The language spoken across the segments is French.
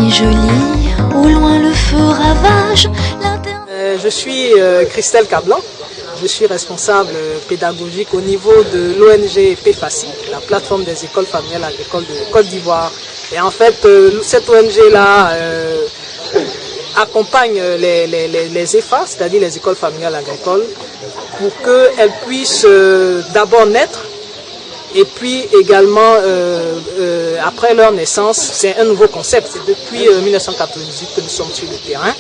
nuit jolie, au loin le feu ravage. Je suis Christelle Cablan, je suis responsable pédagogique au niveau de l'ONG PFACI, la plateforme des écoles familiales agricoles de Côte d'Ivoire. Et en fait, cette ONG-là accompagne les EFA, c'est-à-dire les écoles familiales agricoles, pour qu'elles puissent d'abord naître. Et puis également, après leur naissance, c'est un nouveau concept. C'est depuis 1998 que nous sommes sur le terrain.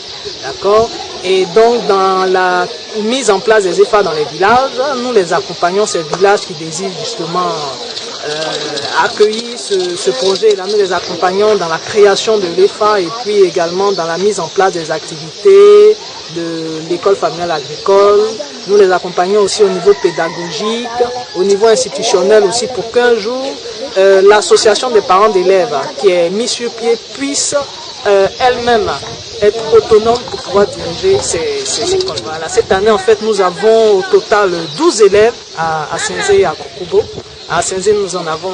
D'accord. Et donc, dans la mise en place des EFA dans les villages, nous les accompagnons, ces villages qui désirent justement accueillir ce projet-là. Nous les accompagnons dans la création de l'EFA et puis également dans la mise en place des activités de l'école familiale agricole. Nous les accompagnons aussi au niveau pédagogique, au niveau institutionnel aussi, pour qu'un jour, l'association des parents d'élèves qui est mise sur pied puisse elle-même être autonome pour pouvoir diriger ces écoles. Voilà. Cette année, en fait, nous avons au total 12 élèves à Senzé et à Kokubo. À Senzé, nous en avons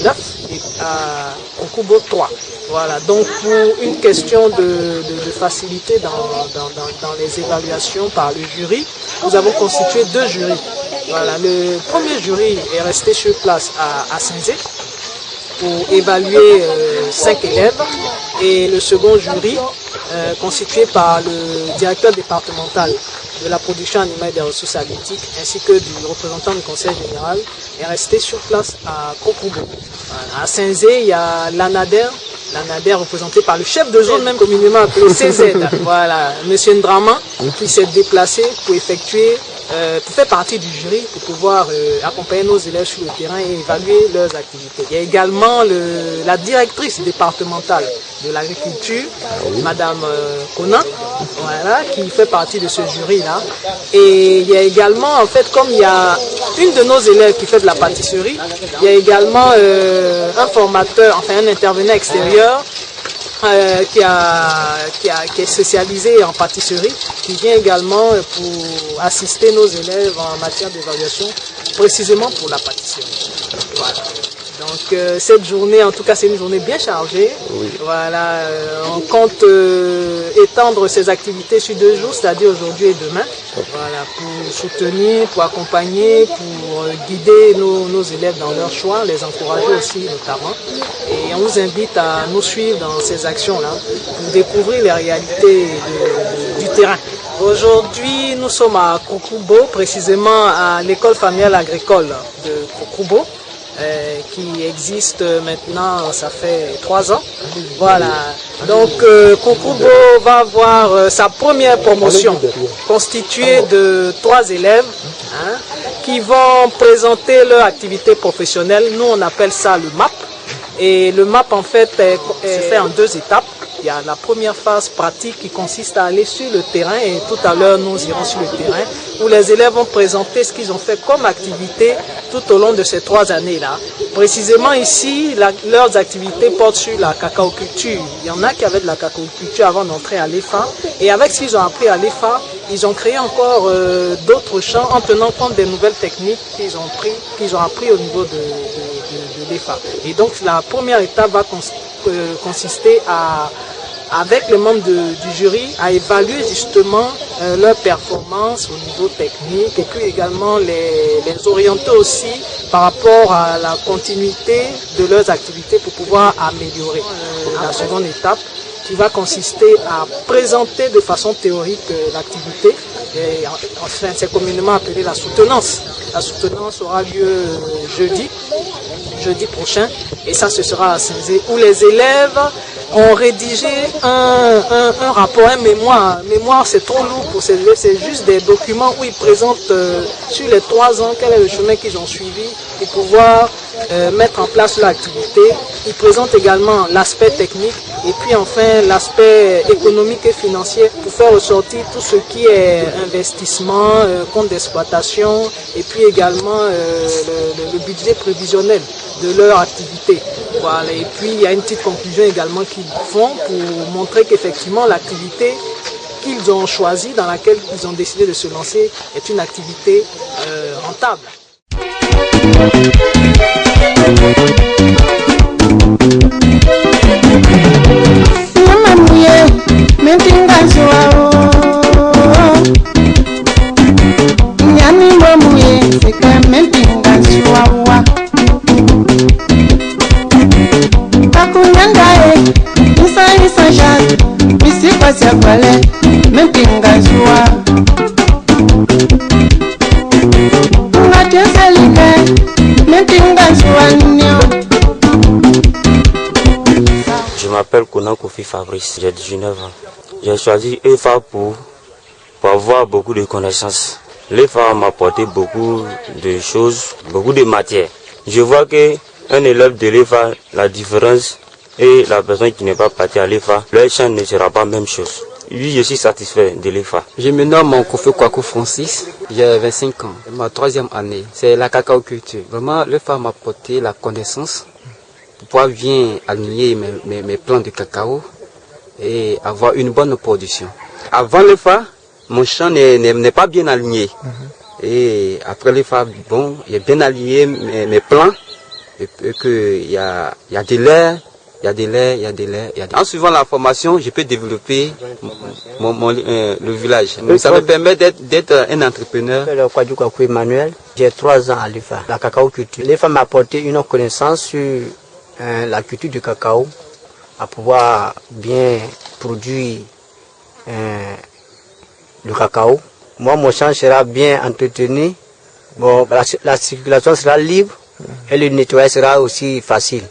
9 et à Kokubo 3. Voilà, donc pour une question de facilité dans les évaluations par le jury, nous avons constitué 2 jurys. Voilà, le premier jury est resté sur place à Senzé pour évaluer 5 élèves et le second jury, constitué par le directeur départemental de la production animale et des ressources halieutiques ainsi que du représentant du conseil général, est resté sur place à Kokubo. Voilà, à Senzé, il y a l'ANADER représenté par le chef de zone, même communément appelé CZ, voilà, M. Ndraman, qui s'est déplacé pour effectuer, pour faire partie du jury, pour pouvoir accompagner nos élèves sur le terrain et évaluer leurs activités. Il y a également la directrice départementale de l'agriculture, Madame Conan, voilà, qui fait partie de ce jury-là. Et il y a également, en fait, comme il y a une de nos élèves qui fait de la pâtisserie, il y a également un formateur, enfin un intervenant extérieur qui est spécialisé en pâtisserie, qui vient également pour assister nos élèves en matière d'évaluation, précisément pour la pâtisserie. Voilà. Donc cette journée, en tout cas, c'est une journée bien chargée. Oui. Voilà, on compte étendre ces activités sur 2 jours, c'est-à-dire aujourd'hui et demain. Voilà, pour soutenir, pour accompagner, pour guider nos élèves dans leur choix, les encourager aussi notamment. Et on vous invite à nous suivre dans ces actions-là pour découvrir les réalités du terrain. Aujourd'hui, nous sommes à Kokubo, précisément à l'école familiale agricole de Kokubo. Qui existe maintenant, ça fait 3 ans. Voilà. Donc Kokubo va avoir sa première promotion constituée de 3 élèves qui vont présenter leur activité professionnelle. Nous on appelle ça le MAP. Et le MAP en fait se fait en 2 étapes. Il y a la première phase pratique qui consiste à aller sur le terrain et tout à l'heure nous irons sur le terrain où les élèves vont présenter ce qu'ils ont fait comme activité tout au long de ces 3 années-là. Précisément ici, leurs activités portent sur la cacaoculture. Il y en a qui avaient de la cacaoculture avant d'entrer à l'EFA et avec ce qu'ils ont appris à l'EFA, ils ont créé encore d'autres champs en tenant compte des nouvelles techniques qu'ils ont appris au niveau de l'EFA. Et donc la première étape va consister avec les membres du jury, à évaluer justement leur performance au niveau technique et puis également les orienter aussi par rapport à la continuité de leurs activités pour pouvoir améliorer. La seconde étape qui va consister à présenter de façon théorique l'activité. Enfin, c'est communément appelé la soutenance. La soutenance aura lieu jeudi prochain, et ça ce sera à Senzé, où les élèves ont rédigé un rapport, un mémoire. Un mémoire, c'est trop lourd pour ces élèves, c'est juste des documents où ils présentent sur les 3 ans quel est le chemin qu'ils ont suivi pour pouvoir mettre en place leur activité. Ils présentent également l'aspect technique et puis enfin l'aspect économique et financier pour faire ressortir tout ce qui est investissement, compte d'exploitation et puis également le budget prévisionnel de leur activité. Voilà. Et puis il y a une petite conclusion également qu'ils font pour montrer qu'effectivement l'activité qu'ils ont choisie, dans laquelle ils ont décidé de se lancer, est une activité rentable. Je m'appelle Konan Kofi Fabrice, j'ai 19 ans. J'ai choisi EFA pour avoir beaucoup de connaissances. L'EFA m'a apporté beaucoup de choses, beaucoup de matières. Je vois qu'un élève de l'EFA, la différence et la personne qui n'est pas partie à l'EFA, leur champ ne sera pas la même chose. Oui, je suis satisfait de l'EFA. Je me nomme Kofi Kwaku Francis, j'ai 25 ans, ma 3e année, c'est la cacao culture. Vraiment, l'EFA m'a apporté la connaissance pour pouvoir bien aligner mes plants de cacao et avoir une bonne production. Avant l'EFA, mon champ n'est pas bien aligné. Et après l'EFA, bon, j'ai bien aligné mes plants et qu'il y a de l'air. En suivant la formation, je peux développer le village. Ça me permet d'être un entrepreneur. Je m'appelle Kwaku Emmanuel, j'ai 3 ans à l'EFA, la cacao culture. L'EFA m'a apporté une connaissance sur la culture du cacao, à pouvoir bien produire le cacao. Moi, mon champ sera bien entretenu, bon, la circulation sera libre et le nettoyage sera aussi facile.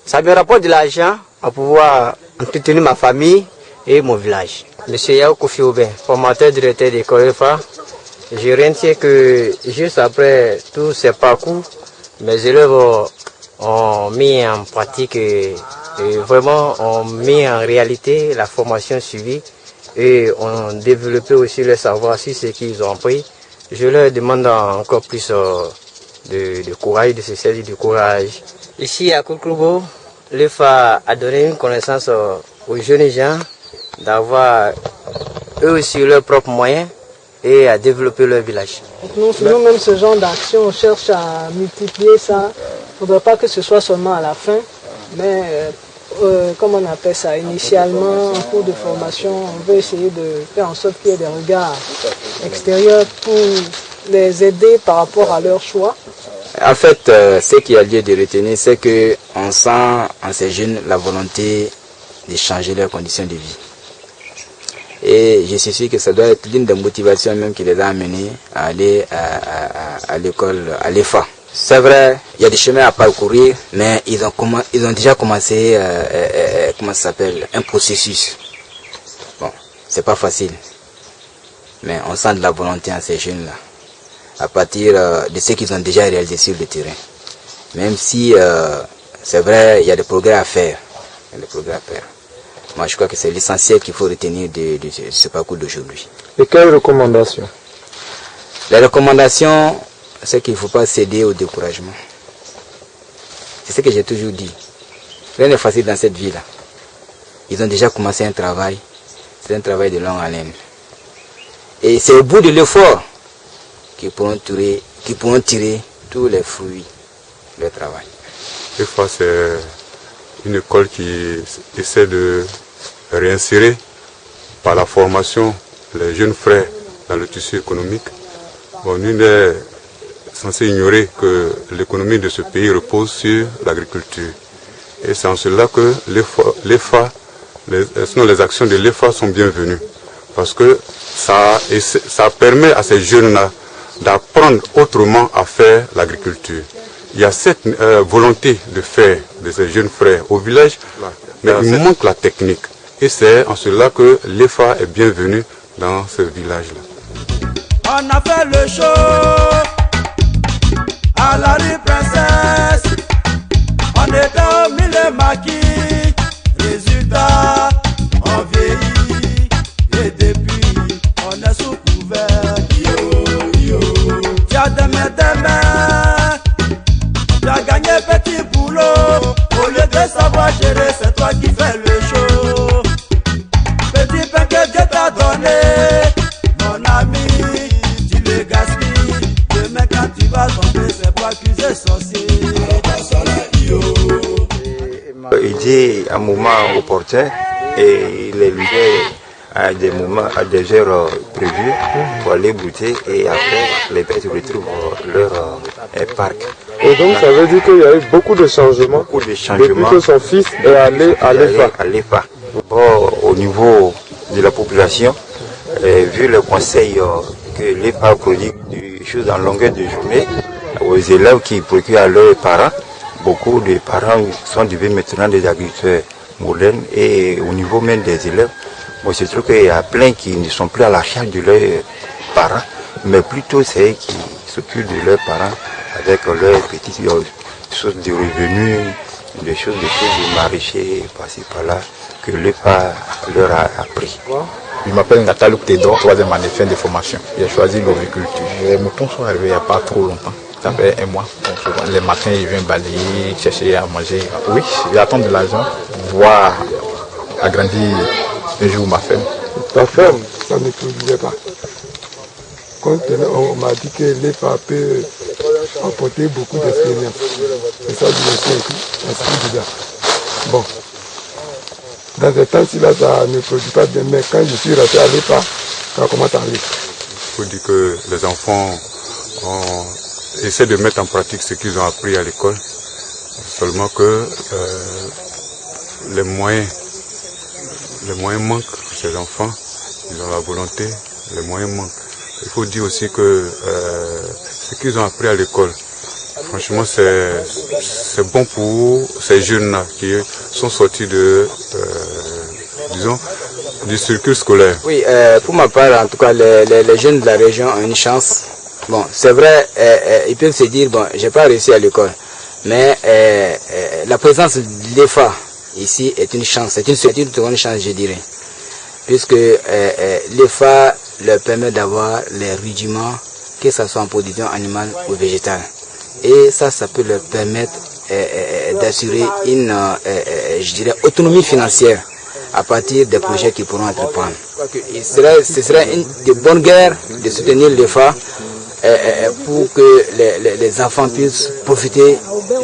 Ça me rapporte de l'argent à pouvoir entretenir ma famille et mon village. Monsieur Yao Kofi Aubin, formateur directeur d'école EFA, je retiens que juste après tous ces parcours, mes élèves ont mis en pratique et vraiment ont mis en réalité la formation suivie et ont développé aussi le savoir sur ce qu'ils ont appris. Je leur demande encore plus de courage, de succès et de courage. Ici à Koukloubo, l'EFA a donné une connaissance aux jeunes gens d'avoir eux aussi leurs propres moyens et à développer leur village. Nous-mêmes, ce genre d'action, on cherche à multiplier ça. Il ne faudrait pas que ce soit seulement à la fin, mais comme on appelle ça, initialement, en cours de formation, on veut essayer de faire en sorte qu'il y ait des regards extérieurs pour les aider par rapport à leur choix. En fait, ce qu'il y a lieu de retenir, c'est qu'on sent en ces jeunes la volonté de changer leurs conditions de vie. Et je suis sûr que ça doit être l'une des motivations même qui les a amenés à aller à l'école, à l'EFA. C'est vrai, il y a des chemins à parcourir, mais ils ont déjà commencé, un processus. Bon, c'est pas facile, mais on sent de la volonté en ces jeunes-là, à partir de ce qu'ils ont déjà réalisé sur le terrain. Même si, c'est vrai, il y a des progrès à faire. Moi, je crois que c'est l'essentiel qu'il faut retenir de ce parcours d'aujourd'hui. Et quelles recommandations? Les recommandations, c'est qu'il ne faut pas céder au découragement. C'est ce que j'ai toujours dit. Rien n'est facile dans cette vie-là. Ils ont déjà commencé un travail. C'est un travail de longue haleine. Et c'est au bout de l'effort qu'ils pourront tirer tous les fruits de leur travail. Des fois, c'est une école qui essaie de réinsérer par la formation les jeunes frères dans le tissu économique. Bon, nul n'est censé ignorer que l'économie de ce pays repose sur l'agriculture. Et c'est en cela que les actions de l'EFA sont bienvenues. Parce que ça permet à ces jeunes-là d'apprendre autrement à faire l'agriculture. Il y a cette volonté de faire de ces jeunes frères au village, mais il manque la technique. Et c'est en cela que l'EFA est bienvenue dans ce village-là. On a fait le show à la rue Princesse. On était au milieu maquis. Résultat, on vieillit. Et depuis, on est sous couvert. Tu as des mains. Tu as gagné petit boulot. Au lieu de savoir gérer, c'est toi qui fais le show. Petit pain que Dieu t'a donné, mon ami, tu le gaspilles. Demain quand tu vas tomber, c'est pour accuser sorcier. Il dit à un moment opportun et il est livré à des moments, à des heures prévues pour aller brouter et après les bêtes retrouvent leur parc. Et donc ça veut dire qu'il y a eu beaucoup de changements, depuis que son fils est allé à l'EFA. Bon, au niveau de de la population, vu le conseil que l'EFA produit des choses en longueur de journée aux élèves qui procurent à leurs parents. Beaucoup de parents sont devenus maintenant des agriculteurs modernes et au niveau même des élèves, bon, je trouve qu'il y a plein qui ne sont plus à la charge de leurs parents, mais plutôt c'est eux qui s'occupent de leurs parents avec leurs petites choses de revenus, des choses de maraîchers, par-ci par-là, que l'EFA leur a appris. Je m'appelle Natalouk Tédor, 3e année fin de formation. J'ai choisi l'agriculture. Les moutons sont arrivés il n'y a pas trop longtemps. Ça fait un mois. Donc, souvent, les matins, ils viennent balayer, chercher à manger. Oui, j'attends de l'argent, voir agrandir un jour ma ferme. Ta ferme, ça ne produisait pas. Quand on m'a dit que l'EFA peut apporter beaucoup d'expérience. C'est ça que je me suis inscrit déjà. Bon. Dans ce temps-ci, là, ça ne produit pas bien, mais quand je suis resté à l'EFA, ça commence à arriver. Il faut dire que les enfants essaient de mettre en pratique ce qu'ils ont appris à l'école, seulement que les moyens manquent à ces enfants, ils ont la volonté, les moyens manquent. Il faut dire aussi que ce qu'ils ont appris à l'école, franchement, c'est bon pour ces jeunes-là qui sont sortis du circuit scolaire. Oui, pour ma part, en tout cas, les jeunes de la région ont une chance. Bon, c'est vrai, ils peuvent se dire, bon, j'ai pas réussi à l'école, mais la présence de l'EFA ici est une chance, c'est une seconde chance, je dirais, puisque l'EFA leur permet d'avoir les rudiments, que ce soit en production animale ou végétale. Et ça peut leur permettre d'assurer une, je dirais, autonomie financière à partir des projets qu'ils pourront entreprendre. Ce serait une de bonne guerre de soutenir l'EFA pour que les enfants puissent profiter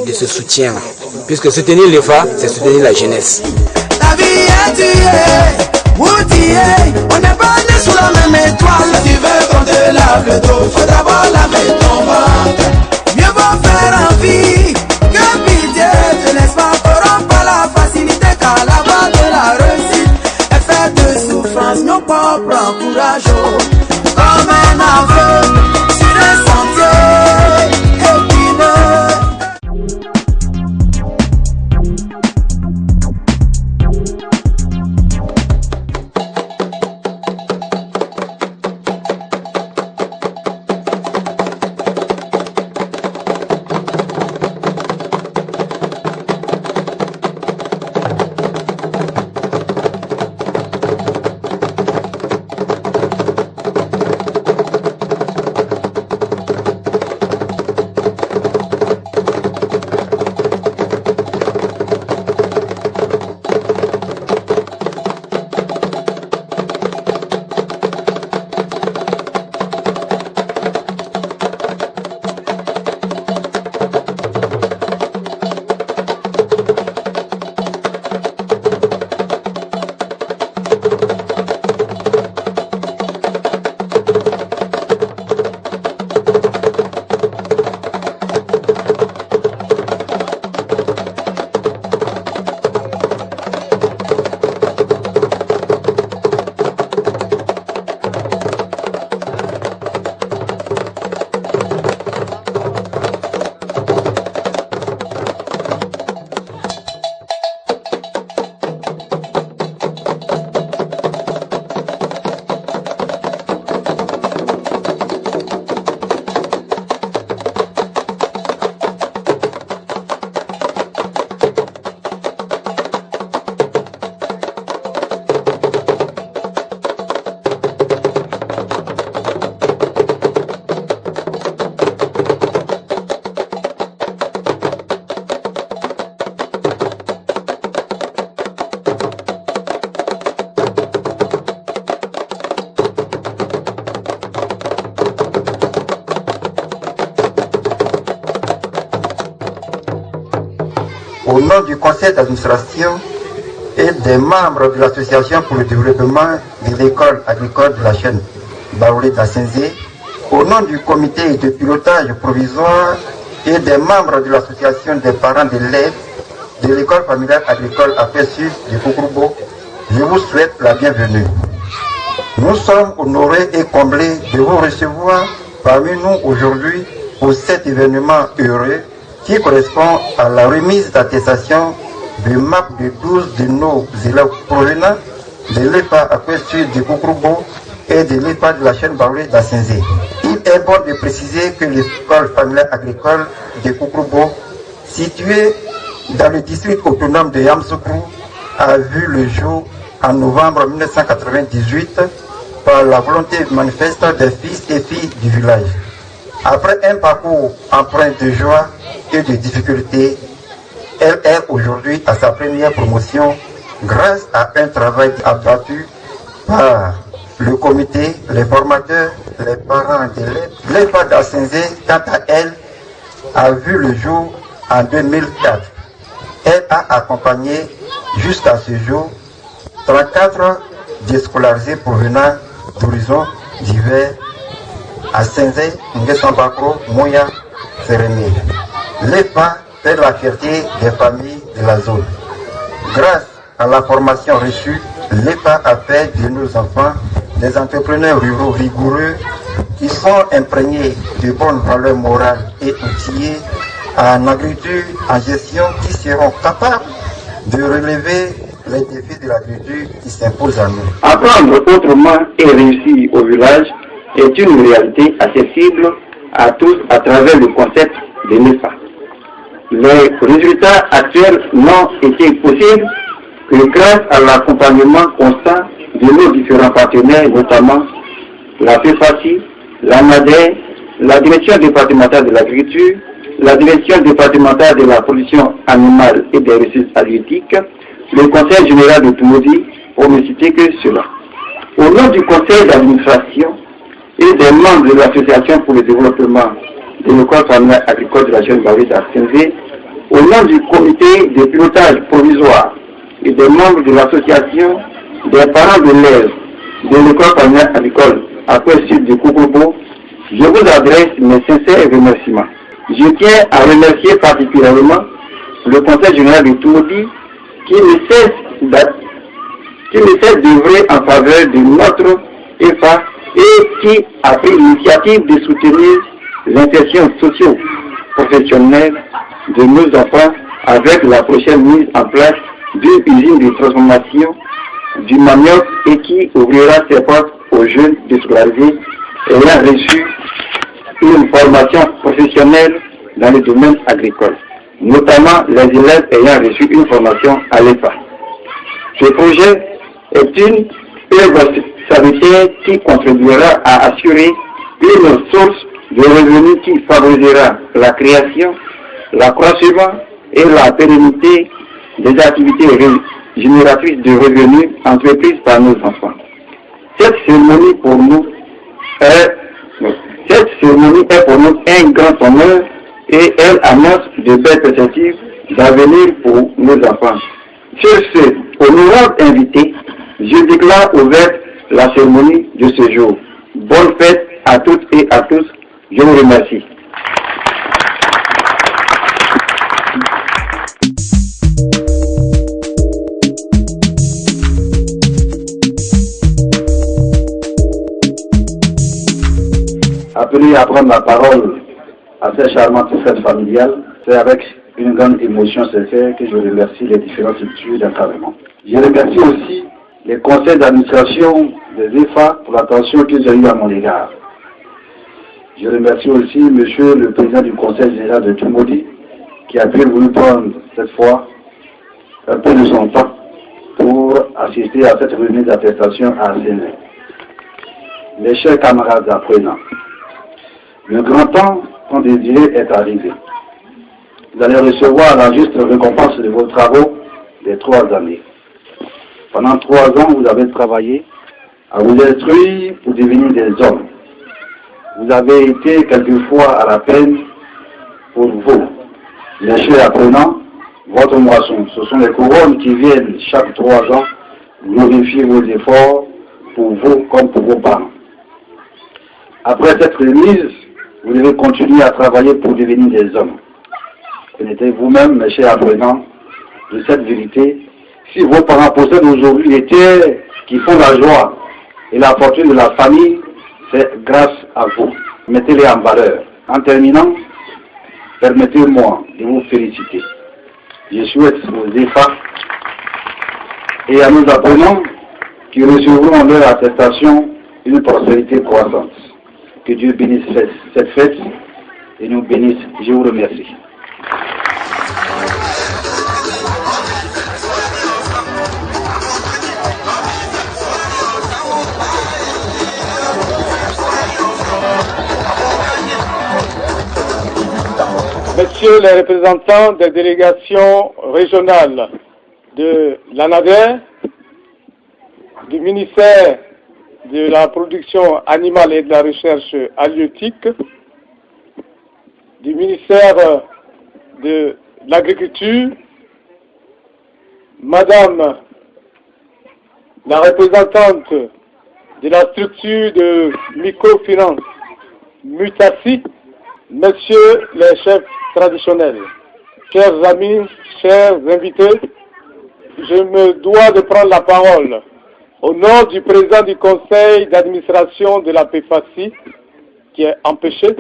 de ce soutien-là. Puisque soutenir l'EFA, c'est soutenir la jeunesse. Ta vie est tuée, on n'est pas né sous la même étoile. Si tu veux qu'on te lave le dos, faut d'abord laver ton ventre. Mieux vaut faire envie que pitié. Te laisse pas corrompre par la facilité, car la voie de la réussite est faite de souffrance. Nos propres courage comme un aveu sur un sentier épineux. Au nom du conseil d'administration et des membres de l'association pour le développement de l'école agricole de la chaîne Baoulé d'Assenzé, au nom du comité de pilotage provisoire et des membres de l'association des parents d'élèves de l'école familiale agricole Affaires Sud de Kokurubo, je vous souhaite la bienvenue. Nous sommes honorés et comblés de vous recevoir parmi nous aujourd'hui pour cet événement heureux qui correspond à la remise d'attestation de MAP de 12 de nos élèves provenant de l'EPA à Sud de Koukroubo et de l'EPA de la chaîne Baoulé d'Assenze. Il est bon de préciser que l'école familiale agricole de Koukroubo, située dans le district autonome de Yamsoukro, a vu le jour en novembre 1998 par la volonté manifeste des fils et filles du village. Après un parcours empreint de joie et de difficultés, elle est aujourd'hui à sa première promotion grâce à un travail abattu par le comité, les formateurs, les parents d'élèves. L'EPA d'Assenze, quant à elle, a vu le jour en 2004. Elle a accompagné jusqu'à ce jour 34 déscolarisés provenant d'horizons divers à Assenze, Nguessambakro, Moya, Sérémé. L'EPA fait la fierté des familles de la zone. Grâce à la formation reçue, l'EPA a fait de nos enfants des entrepreneurs ruraux rigoureux qui sont imprégnés de bonnes valeurs morales et outillés en agriculture, en gestion, qui seront capables de relever les défis de l'agriculture qui s'imposent à nous. Apprendre autrement et réussir au village est une réalité accessible à tous à travers le concept de l'EPA. Les résultats actuels n'ont été possibles que grâce à l'accompagnement constant de nos différents partenaires, notamment la PEFACI, la NADER, la Direction départementale de l'agriculture, la Direction départementale de la production animale et des ressources halieutiques, le Conseil général de Toumoudi, pour ne citer que cela. Au nom du Conseil d'administration et des membres de l'Association pour le développement de l'école familiale agricole de la jeune Baoulé d'Assenze, au nom du comité de pilotage provisoire et des membres de l'association des parents d'élèves de l'école familiale agricole à Sud de Koukroubo, je vous adresse mes sincères remerciements. Je tiens à remercier particulièrement le Conseil général de Toumoudi qui ne cesse d'œuvrer en faveur de notre EPA et qui a pris l'initiative de soutenir l'insertion socio-professionnelle de nos enfants avec la prochaine mise en place d'une usine de transformation du manioc et qui ouvrira ses portes aux jeunes déscolarisés ayant reçu une formation professionnelle dans le domaine agricole, notamment les élèves ayant reçu une formation à l'EPA. Ce projet est une œuvre sanitaire qui contribuera à assurer une source de revenus qui favorisera la création, l'accroissement et la pérennité des activités génératrices de revenus entreprises par nos enfants. Cette cérémonie pour nous est pour nous un grand honneur et elle annonce de belles perspectives d'avenir pour nos enfants. Sur ce honorable invité, je déclare ouverte la cérémonie de ce jour. Bonne fête à toutes et à tous. Je vous remercie. Appelé à prendre la parole à cette charmante fête familiale, c'est avec une grande émotion sincère que je remercie les différentes structures d'encadrement. Je remercie aussi les conseils d'administration des EFA pour l'attention qu'ils ont eue à mon égard. Je remercie aussi monsieur le président du conseil général de Toumoudi qui a bien voulu prendre cette fois un peu de son temps pour assister à cette remise d'attestation à Assenze. Mes chers camarades apprenants, le grand temps qu'on désirait est arrivé. Vous allez recevoir la juste récompense de vos travaux des 3 années. Pendant 3 ans, vous avez travaillé à vous instruire pour devenir des hommes. Vous avez été quelquefois à la peine pour vous. Les chers apprenants, votre moisson, ce sont les couronnes qui viennent chaque 3 ans glorifier vos efforts pour vous comme pour vos parents. Après cette remise, vous devez continuer à travailler pour devenir des hommes. Connaissez vous-même, mes chers apprenants, de cette vérité. Si vos parents possèdent aujourd'hui les terres qui font la joie et la fortune de la famille, c'est grâce à vous. Mettez-les en valeur. En terminant, permettez-moi de vous féliciter. Je souhaite aux EFA et à nos apprenants qui recevront leur attestation une prospérité croissante. Que Dieu bénisse cette fête et nous bénisse. Je vous remercie. Messieurs les représentants des délégations régionales de l'ANADER, du ministère de la production animale et de la recherche halieutique, du ministère de l'agriculture, Madame la représentante de la structure de microfinance Mutassi, Messieurs les chefs traditionnels, chers amis, chers invités, je me dois de prendre la parole au nom du président du conseil d'administration de la PFACI, qui est empêché,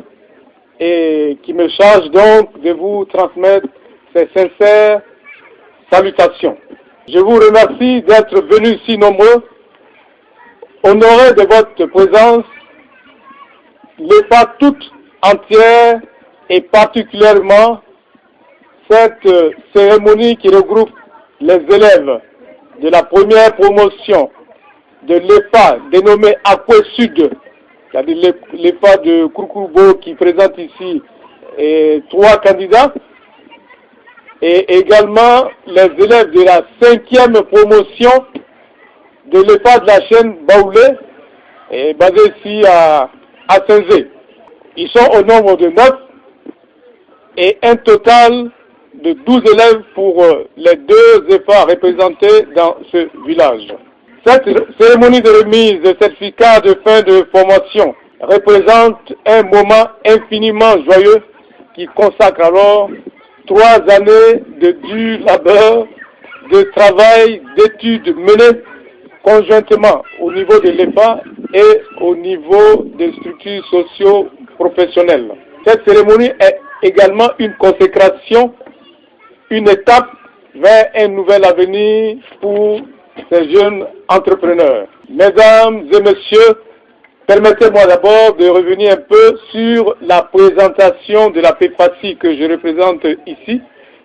et qui me charge donc de vous transmettre ses sincères salutations. Je vous remercie d'être venus si nombreux. Honoré de votre présence, l'EFA toute entière et particulièrement cette cérémonie qui regroupe les élèves de la première promotion de l'EFA dénommée Akwe Sud, c'est-à-dire l'EFA de Kourkoubo qui présente ici 3 candidats, et également les élèves de la 5e promotion de l'EFA de la chaîne Baoulé, basée ici à Saint-Zé. Ils sont au nombre de 9 et un total de 12 élèves pour les 2 EFA représentés dans ce village. Cette cérémonie de remise de certificat de fin de formation représente un moment infiniment joyeux qui consacre alors 3 années de dur labeur, de travail, d'études menées conjointement au niveau de l'EFA et au niveau des structures socio-professionnelles. Cette cérémonie est également une consécration, une étape vers un nouvel avenir pour ces jeunes entrepreneurs. Mesdames et messieurs, permettez-moi d'abord de revenir un peu sur la présentation de la PFACI que je représente ici.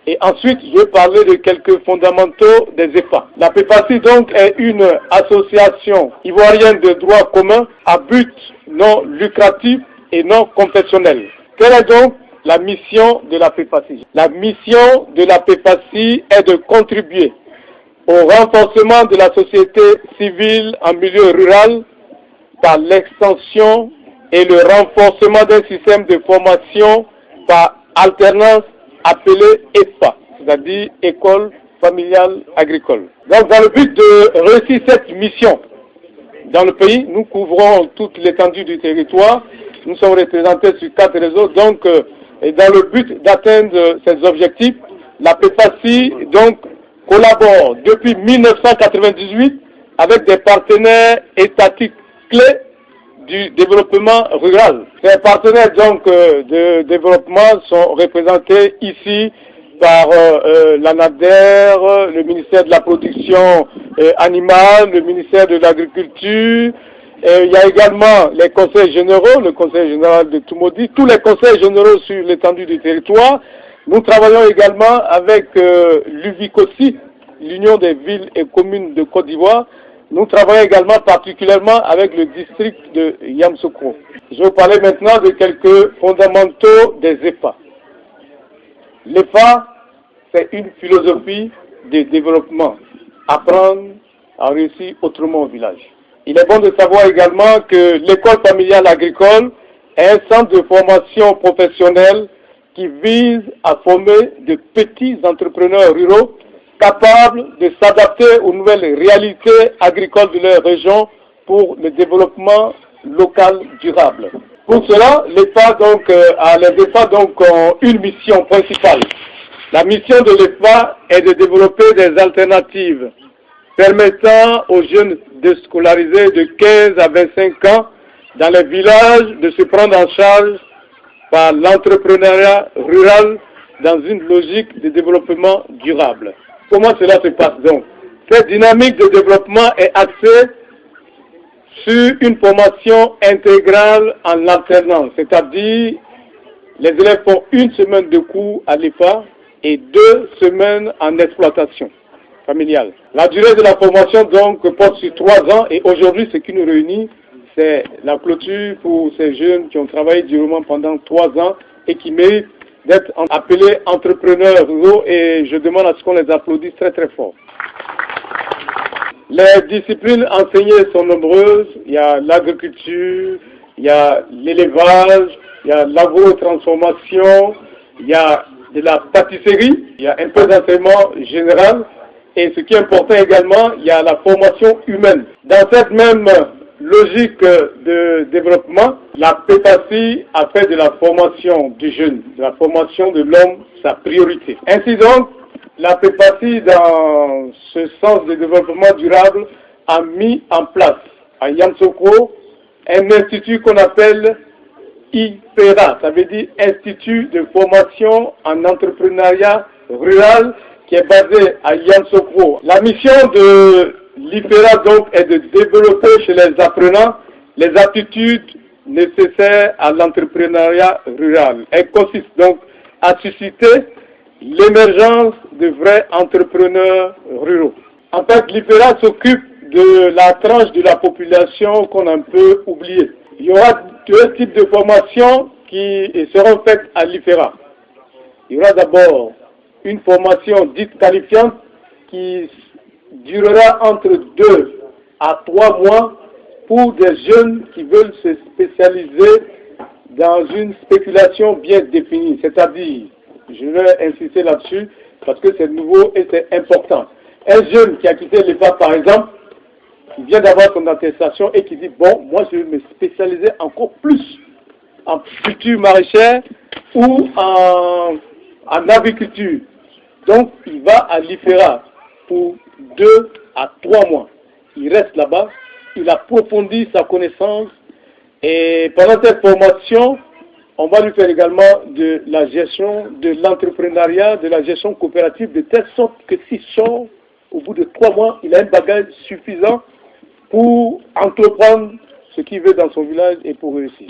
Et ensuite, je vais parler de quelques fondamentaux des EFA. La PFACI donc est une association ivoirienne de droit commun à but non lucratif et non confessionnel. Quelle est donc la mission de la PFACI? La mission de la PFACI est de contribuer au renforcement de la société civile en milieu rural par l'extension et le renforcement d'un système de formation par alternance appelé EFA, c'est-à-dire École familiale agricole. Donc dans le but de réussir cette mission dans le pays, nous couvrons toute l'étendue du territoire. Nous sommes représentés sur 4 réseaux, donc dans le but d'atteindre ces objectifs, la PFACI donc collabore depuis 1998 avec des partenaires étatiques clés du développement rural. Ces partenaires donc de développement sont représentés ici par l'ANADER, le ministère de la production animale, le ministère de l'agriculture. Il y a également les conseils généraux, le conseil général de Toumoudi, tous les conseils généraux sur l'étendue du territoire. Nous travaillons également avec l'UVICOSI, l'Union des villes et communes de Côte d'Ivoire. Nous travaillons également particulièrement avec le district de Yamoussoukro. Je vais vous parler maintenant de quelques fondamentaux des EFA. L'EFA, c'est une philosophie de développement. Apprendre à réussir autrement au village. Il est bon de savoir également que l'école familiale agricole est un centre de formation professionnelle qui vise à former de petits entrepreneurs ruraux capables de s'adapter aux nouvelles réalités agricoles de leur région pour le développement local durable. Pour cela, les EFA ont une mission principale. La mission de l'EFA est de développer des alternatives permettant aux jeunes de scolariser de 15 à 25 ans dans les villages de se prendre en charge par l'entrepreneuriat rural dans une logique de développement durable. Comment cela se passe donc? Cette dynamique de développement est axée sur une formation intégrale en alternance, c'est-à-dire les élèves font une semaine de cours à l'EFA et 2 semaines en exploitation familiale. La durée de la formation donc porte sur 3 ans et aujourd'hui ce qui nous réunit, c'est la clôture pour ces jeunes qui ont travaillé durement pendant 3 ans et qui méritent d'être appelés entrepreneurs ruraux et je demande à ce qu'on les applaudisse très très fort. Les disciplines enseignées sont nombreuses, il y a l'agriculture, il y a l'élevage, il y a l'agro-transformation, il y a de la pâtisserie, il y a un peu d'enseignement général et ce qui est important également, il y a la formation humaine. Dans cette même logique de développement, la PEPACI a fait de la formation du jeune, de la formation de l'homme, sa priorité. Ainsi donc, la PEPACI, dans ce sens de développement durable, a mis en place à Yamoussoukro un institut qu'on appelle IFERA, ça veut dire Institut de formation en entrepreneuriat rural, qui est basé à Yamoussoukro. La mission de l'IFERA donc est de développer chez les apprenants les aptitudes nécessaires à l'entrepreneuriat rural. Elle consiste donc à susciter l'émergence de vrais entrepreneurs ruraux. En fait, l'IFERA s'occupe de la tranche de la population qu'on a un peu oubliée. Il y aura 2 types de formations qui seront faites à l'IFERA. Il y aura d'abord une formation dite qualifiante qui durera entre 2 à 3 mois pour des jeunes qui veulent se spécialiser dans une spéculation bien définie. C'est-à-dire, je vais insister là-dessus parce que c'est nouveau et c'est important. Un jeune qui a quitté l'EFA par exemple, qui vient d'avoir son attestation et qui dit, bon, moi je vais me spécialiser encore plus en culture maraîchère ou en agriculture. Donc il va à l'IFERA pour 2 à 3 mois. Il reste là-bas, il approfondit sa connaissance et pendant cette formation, on va lui faire également de la gestion de l'entrepreneuriat, de la gestion coopérative, de telle sorte que s'il sort, au bout de 3 mois, il a un bagage suffisant pour entreprendre ce qu'il veut dans son village et pour réussir.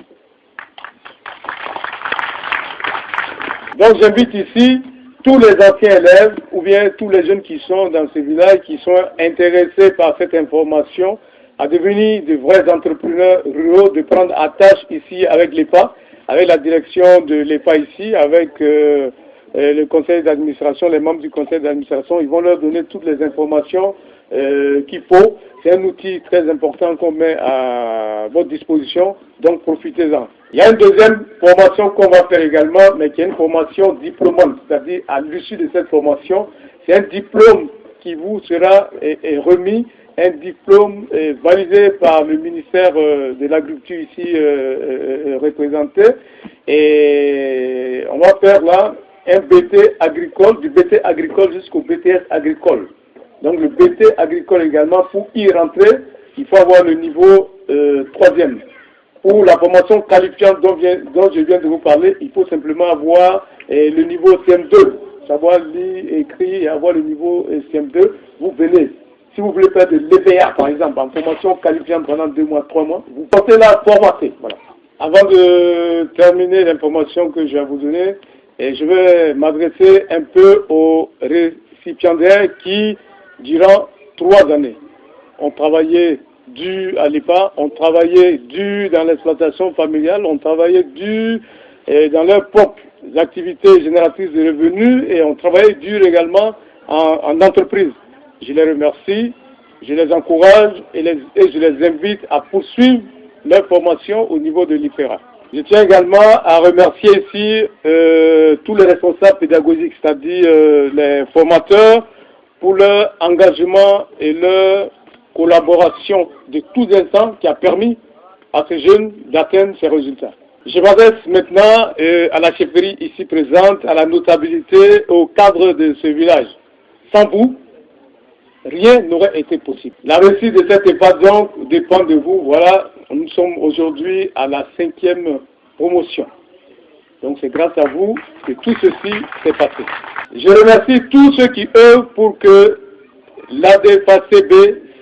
Donc j'invite ici tous les anciens élèves ou bien tous les jeunes qui sont dans ce village, qui sont intéressés par cette information, à devenir de vrais entrepreneurs ruraux, de prendre attache ici avec l'EPA, avec la direction de l'EPA ici, avec le conseil d'administration, les membres du conseil d'administration. Ils vont leur donner toutes les informations qu'il faut. C'est un outil très important qu'on met à votre disposition, donc profitez-en. Il y a une deuxième formation qu'on va faire également, mais qui est une formation diplômante, c'est-à-dire à l'issue de cette formation, c'est un diplôme qui vous sera remis, un diplôme validé par le ministère de l'Agriculture ici représenté, et on va faire là un BT agricole, du BT agricole jusqu'au BTS agricole. Donc le BT agricole également, pour y rentrer, il faut avoir le niveau 3e. Pour la formation qualifiante dont je viens de vous parler, il faut simplement avoir le niveau CM2, savoir lire, écrire et avoir le niveau CM2. Vous venez, si vous voulez faire de l'EPA par exemple, en formation qualifiante pendant 2 mois, 3 mois, vous portez la formater. Voilà. Avant de terminer l'information que je vais vous donner, je vais m'adresser un peu aux récipiendaires qui, durant 3 années, ont travaillé dur à l'EPA, ont travaillé dur dans l'exploitation familiale, ont travaillé dur dans leurs propres activités génératrices de revenus et ont travaillé dur également en entreprise. Je les remercie, je les encourage et je les invite à poursuivre leur formation au niveau de l'IFERA. Je tiens également à remercier ici tous les responsables pédagogiques, c'est-à-dire les formateurs, pour leur engagement et leur collaboration de tous instants qui a permis à ces jeunes d'atteindre ces résultats. Je m'adresse maintenant à la chefferie ici présente, à la notabilité, au cadre de ce village. Sans vous, rien n'aurait été possible. La réussite de cette EFA donc dépend de vous. Voilà, nous sommes aujourd'hui à la 5e promotion. Donc c'est grâce à vous que tout ceci s'est passé. Je remercie tous ceux qui œuvrent pour que l'ADFACB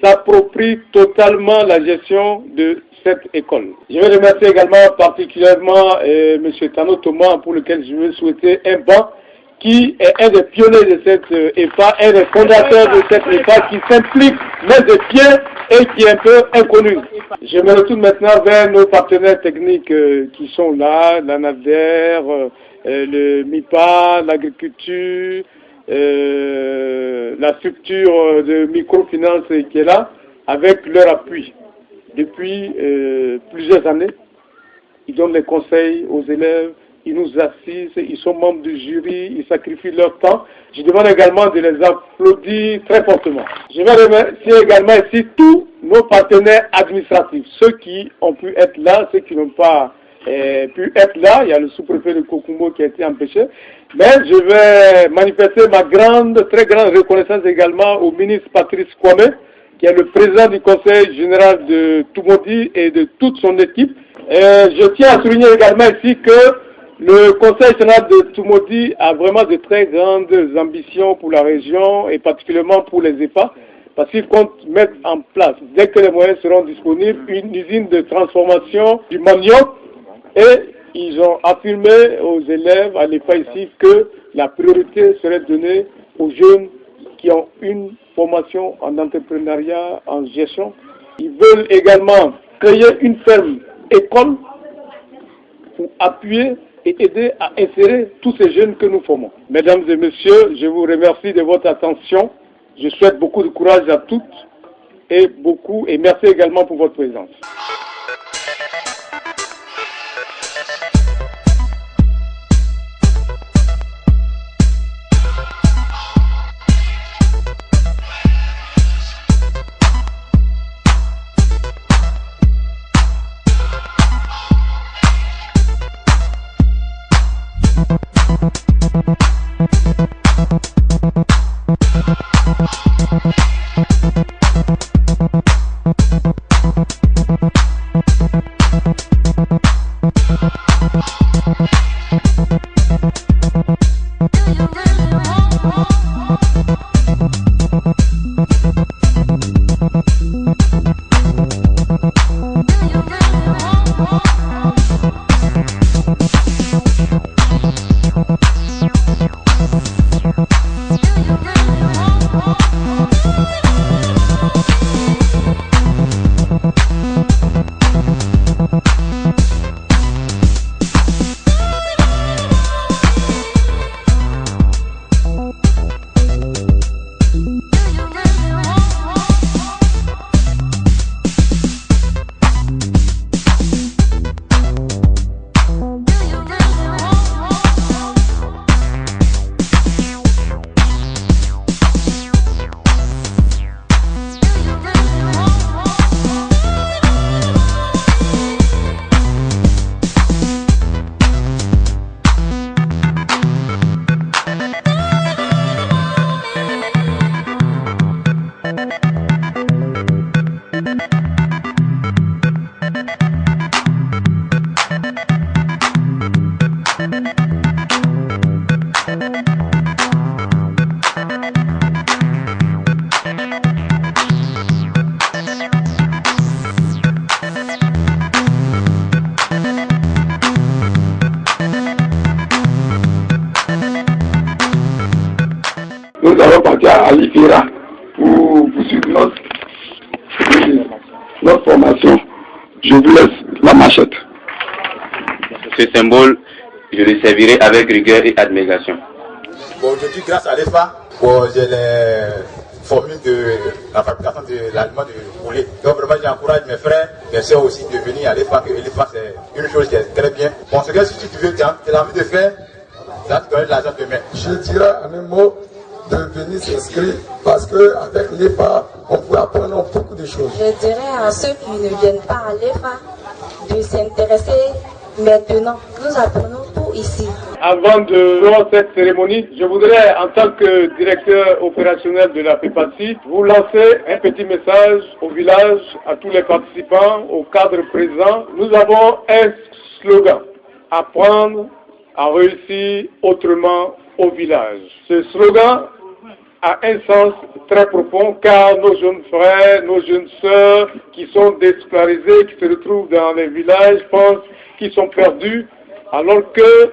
s'approprie totalement la gestion de cette école. Je vais remercier également particulièrement M. Tano Thomas, pour lequel je veux souhaiter un banc, qui est un des pionniers de cette EFA, un des fondateurs de cette EFA, qui s'implique main de pied et qui est un peu inconnu. Je me retourne maintenant vers nos partenaires techniques qui sont là, l'ANADER, le MIPA, l'agriculture, la structure de microfinance qui est là, avec leur appui. Depuis plusieurs années, ils donnent les conseils aux élèves, ils nous assistent, ils sont membres du jury, ils sacrifient leur temps. Je demande également de les applaudir très fortement. Je vais remercier également ici tous nos partenaires administratifs, ceux qui ont pu être là, ceux qui n'ont pas pu être là. Il y a le sous-préfet de Kokumbo qui a été empêché. Mais je vais manifester ma très grande reconnaissance également au ministre Patrice Kwame, qui est le président du conseil général de Tumodi et de toute son équipe. Je tiens à souligner également ici que le conseil général de Tumodi a vraiment de très grandes ambitions pour la région et particulièrement pour les EFA, parce qu'ils comptent mettre en place, dès que les moyens seront disponibles, une usine de transformation du manioc, et ils ont affirmé aux élèves à l'EFA ici que la priorité serait donnée aux jeunes qui ont une formation en entrepreneuriat, en gestion. Ils veulent également créer une ferme école pour appuyer et aider à insérer tous ces jeunes que nous formons. Mesdames et messieurs, je vous remercie de votre attention. Je souhaite beaucoup de courage à toutes et merci également pour votre présence. Nous allons partir à l'IFIRA pour poursuivre notre formation. Je vous laisse la machette. Ce symbole, je le servirai avec rigueur et abnégation. Bon, aujourd'hui, grâce à l'EFA, j'ai les formules de la fabrication de l'aliment de poulet. Donc vraiment, j'encourage mes frères, mes soeurs aussi de venir à l'EFA, que l'EFA c'est une chose qui est très bien. Bon, c'est que si tu veux, tu as envie de faire, ça va te donner de l'argent demain. Je dirais en un mot de venir s'inscrire parce qu'avec l'EFA, on peut apprendre beaucoup de choses. Je dirais à ceux qui ne viennent pas à l'EFA de s'intéresser Maintenant, nous apprenons tout ici. Avant de faire cette cérémonie, je voudrais, en tant que directeur opérationnel de la PEPACI, vous lancer un petit message au village, à tous les participants, au cadre présent. Nous avons un slogan, apprendre à réussir autrement au village. Ce slogan a un sens très profond car nos jeunes frères, nos jeunes sœurs qui sont déscolarisés, qui se retrouvent dans les villages, pensent qu'ils sont perdus alors que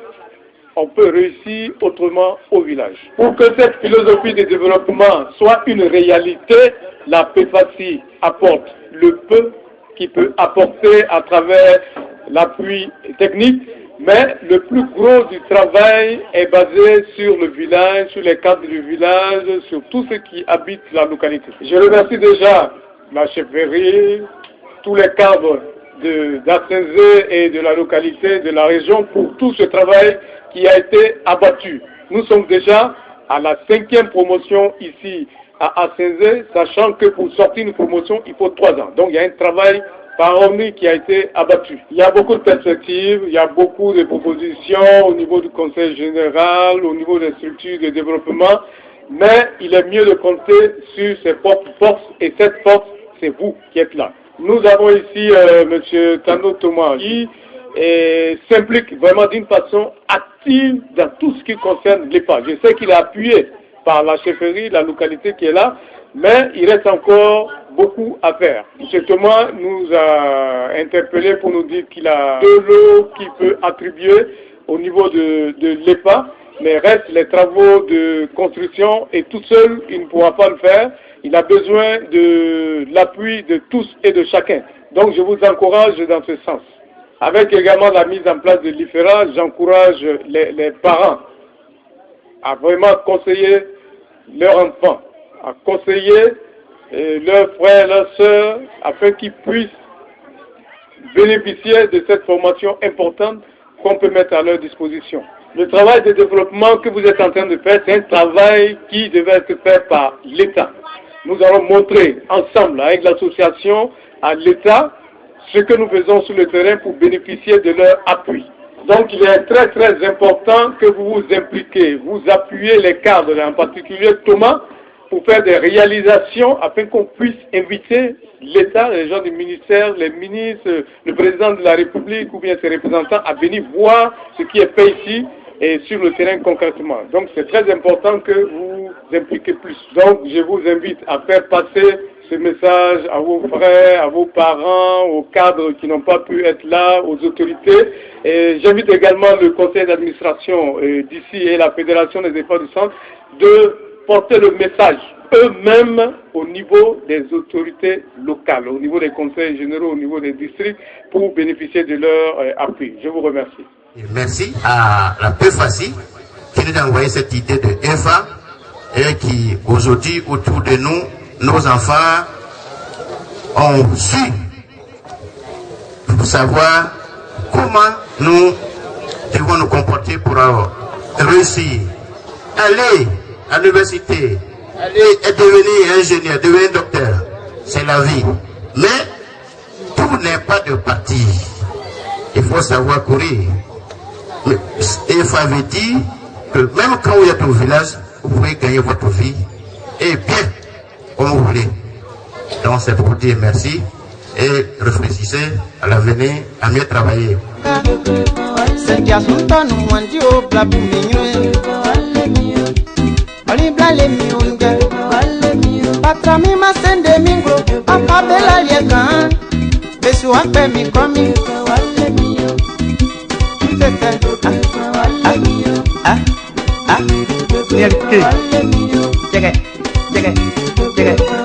on peut réussir autrement au village. Pour que cette philosophie de développement soit une réalité, la PEPACI apporte le peu qu'il peut apporter à travers l'appui technique, mais le plus gros du travail est basé sur le village, sur les cadres du village, sur tous ceux qui habitent la localité. Je remercie déjà la chefferie, tous les cadres d'Assenzé et de la localité, de la région, pour tout ce travail qui a été abattu. Nous sommes déjà à la 5e promotion ici à Assenzé, sachant que pour sortir une promotion, il faut 3 ans. Donc il y a un travail parmi qui a été abattu. Il y a beaucoup de perspectives, il y a beaucoup de propositions au niveau du conseil général, au niveau des structures de développement, mais il est mieux de compter sur ses propres forces, et cette force, c'est vous qui êtes là. Nous avons ici M. Tano Thomas qui s'implique vraiment d'une façon active dans tout ce qui concerne l'EPA. Je sais qu'il est appuyé par la chefferie, la localité qui est là, mais il reste encore beaucoup à faire. M. Thomas nous a interpellé pour nous dire qu'il a de l'eau qu'il peut attribuer au niveau de l'EPA, mais reste les travaux de construction et tout seul, il ne pourra pas le faire. Il a besoin de l'appui de tous et de chacun. Donc je vous encourage dans ce sens. Avec également la mise en place de l'IFERA, j'encourage les parents à vraiment conseiller leurs enfants, à conseiller leurs frères, leurs sœurs, afin qu'ils puissent bénéficier de cette formation importante qu'on peut mettre à leur disposition. Le travail de développement que vous êtes en train de faire, c'est un travail qui devait être fait par l'État. Nous allons montrer ensemble avec l'association à l'État ce que nous faisons sur le terrain pour bénéficier de leur appui. Donc il est très très important que vous vous impliquez, vous appuyez les cadres, en particulier Thomas, pour faire des réalisations afin qu'on puisse inviter l'État, les gens du ministère, les ministres, le président de la République ou bien ses représentants à venir voir ce qui est fait ici et sur le terrain concrètement. Donc c'est très important que vous vous impliquez plus. Donc je vous invite à faire passer ce message à vos frères, à vos parents, aux cadres qui n'ont pas pu être là, aux autorités. Et j'invite également le conseil d'administration d'ici et la Fédération des efforts du centre de porter le message eux-mêmes au niveau des autorités locales, au niveau des conseils généraux, au niveau des districts, pour bénéficier de leur appui. Je vous remercie. Et merci à la PEPACI qui nous a envoyé cette idée de EFA et qui aujourd'hui autour de nous, nos enfants ont su pour savoir comment nous devons nous comporter pour réussir. Aller à l'université, aller devenir ingénieur, devenir docteur, c'est la vie. Mais tout n'est pas de parti. Il faut savoir courir. Et il avait dit que même quand vous êtes au village, vous pouvez gagner votre vie et bien comme vous voulez. Donc c'est pour vous dire merci et réfléchissez à l'avenir à mieux travailler. Llegué.